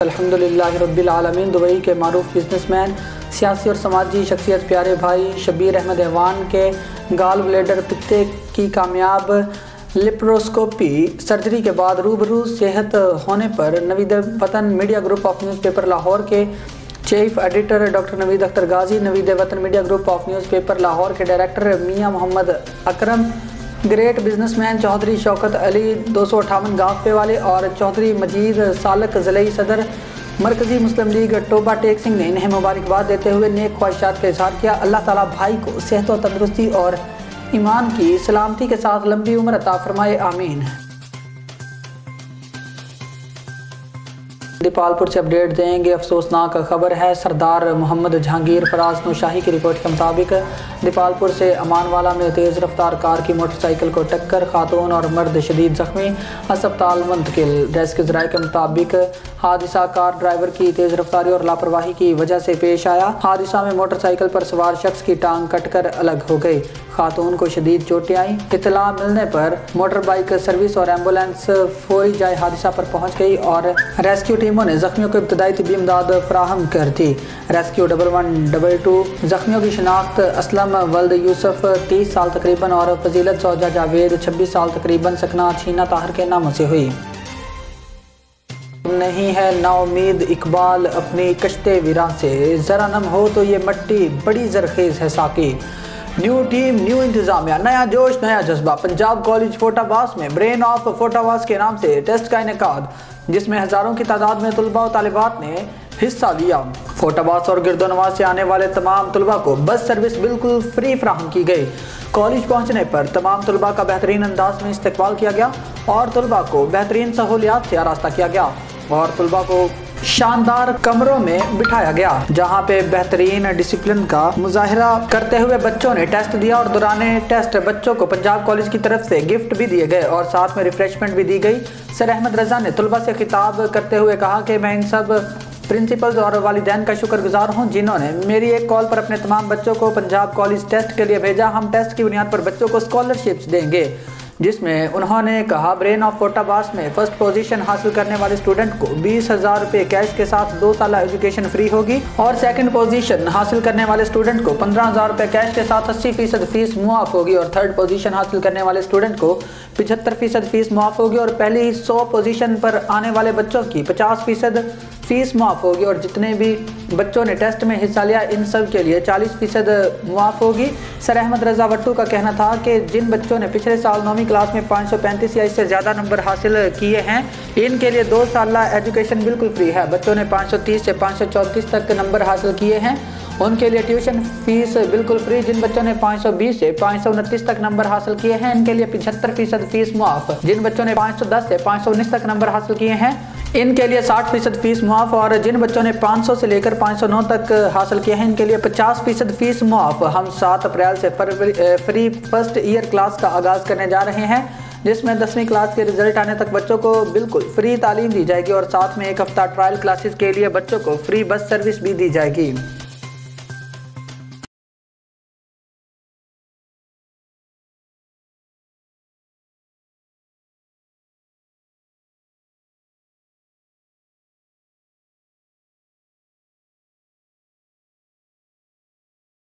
अल्हम्दुलिल्लाह रब्बिल आलमीन। दुबई के मारूफ बिजनेसमैन, सियासी और समाजी शख्सियत प्यारे भाई शब्बीर अहमद ऐवान के गाल ब्लैडर पित्ते की कामयाब लिप्रोस्कोपी सर्जरी के बाद रूबरू सेहत होने पर Naveed Watan media group of newspaper Lahore के chief editor doctor Naveed Akhtar Ghazi, Naveed Watan media group of newspaper Lahore के director Mian Mohammad Akram, great businessman Chaudhry Shaukat Ali 258 गांव वाले और चौधरी मजीद सालक ज़िले सदर मरकज़ी मुस्लिम लीग टोबा टेक सिंह ने इन्हें मुबारकबाद देते हुए नेक ख्वाहिशात का इजहार किया। अल्लाह ताला भाई को सेहत व तंदुरुस्ती और ईमान की सलामती के साथ लंबी उम्र अता फरमाए, आमीन। दीपालपुर से अपडेट देंगे। अफसोसनाक खबर है, सरदार मोहम्मद जहांगीर फराज नौशाही की रिपोर्ट के मुताबिक दीपालपुर से अमानवाला में तेज़ रफ्तार कार की मोटरसाइकिल को टक्कर, खातून और मर्द शदीद जख्मी, अस्पताल मुंतकिल। रेस्क्यू ज़राए के मुताबिक हादसा कार ड्राइवर की तेज़ रफ्तारी और लापरवाही की वजह से पेश आया। हादसा में मोटरसाइकिल पर सवार शख्स की टांग कटकर अलग हो गई, खातून को शदीद चोटें आईं। इत्तला मिलने पर मोटर बाइक सर्विस और एम्बुलेंस फौरी जाए हादसा पर पहुंच गई और रेस्क्यू टीमों ने जख्मियों को इब्तदाई तिब्बी इमदाद फराहम कर दी। रेस्क्यू 1122 जख्मियों की शिनाख्त असलम वल्द यूसुफ 30 साल तकरीबन और फजीलत सौजा जावेद 26 साल तकरीबन सकना छीना ताहर के नामों से हुई। नहीं है नाउमीद इकबाल अपनी कश्ते विरा से, जरा नम हो तो ये मट्टी बड़ी जरखेज है साकी। न्यू टीम न्यू इंतजामिया, नया जोश नया जज्बा। पंजाब कॉलेज फोटावास में ब्रेन ऑफ फोटावास के नाम से टेस्ट का इनेकाद, जिसमें हज़ारों की तादाद में तलबा और तालिबात ने हिस्सा लिया। फोटावास और गिरदोनवाज से आने वाले तमाम तलबा को बस सर्विस बिल्कुल फ्री फराहम की गई। कॉलेज पहुंचने पर तमाम तलबा का बेहतरीन अंदाज में इस्तकबाल किया गया और तलबा को बेहतरीन सहूलियात से आरास्ता किया गया और तलबा को शानदार कमरों में बिठाया गया, जहां पे बेहतरीन डिसिप्लिन का मुजाहिरा करते हुए बच्चों ने टेस्ट दिया और दौरान टेस्ट बच्चों को पंजाब कॉलेज की तरफ से गिफ्ट भी दिए गए और साथ में रिफ्रेशमेंट भी दी गई। सर अहमद रजा ने तलबा से खिताब करते हुए कहा कि मैं इन सब प्रिंसिपल्स और वालिदैन का शुक्रगुजार हूं जिन्होंने मेरी एक कॉल पर अपने तमाम बच्चों को पंजाब कॉलेज टेस्ट के लिए भेजा। हम टेस्ट की बुनियाद पर बच्चों को स्कॉलरशिप्स देंगे, जिसमें उन्होंने कहा ब्रेन ऑफ फोटावास में फर्स्ट पोजीशन हासिल करने वाले स्टूडेंट को 20,000 रुपये कैश के साथ 2 साल एजुकेशन फ्री होगी और सेकंड पोजीशन हासिल करने वाले स्टूडेंट को 15,000 रुपये कैश के साथ 80% फीस मुआफ होगी और थर्ड पोजीशन हासिल करने वाले स्टूडेंट को 75% फीस मुआफ होगी और पहली 100 पोजीशन पर आने वाले बच्चों की 50% फीस मुआफ होगी और जितने भी बच्चों ने टेस्ट में हिस्सा लिया इन सब के लिए 40% मुआफ होगी। सर अहमद रजा वट्टू का कहना था कि जिन बच्चों ने पिछले साल 9वीं क्लास में 535 या इससे ज़्यादा नंबर हासिल किए हैं, इनके लिए 2 साल एजुकेशन बिल्कुल फ्री है। बच्चों ने 530 से 534 तक नंबर हासिल किए हैं, उनके लिए ट्यूशन फीस बिल्कुल फ्री। जिन बच्चों ने 520 से 529 तक नंबर हासिल किए हैं, इनके लिए 75% फीस मुआफ। जिन बच्चों ने 510 से 519 तक नंबर हासिल किए हैं, इनके लिए 60% फीस मुआफ और जिन बच्चों ने 500 से लेकर 509 तक हासिल किए हैं, इनके लिए 50% फीस मुआफ। हम 7 अप्रैल से फ्री फर्स्ट ईयर क्लास का आगाज़ करने जा रहे हैं, जिसमें 10वीं क्लास के रिजल्ट आने तक बच्चों को बिल्कुल फ्री तालीम दी जाएगी और साथ में एक हफ्ता ट्रायल क्लासेस के लिए बच्चों को फ्री बस सर्विस भी दी जाएगी।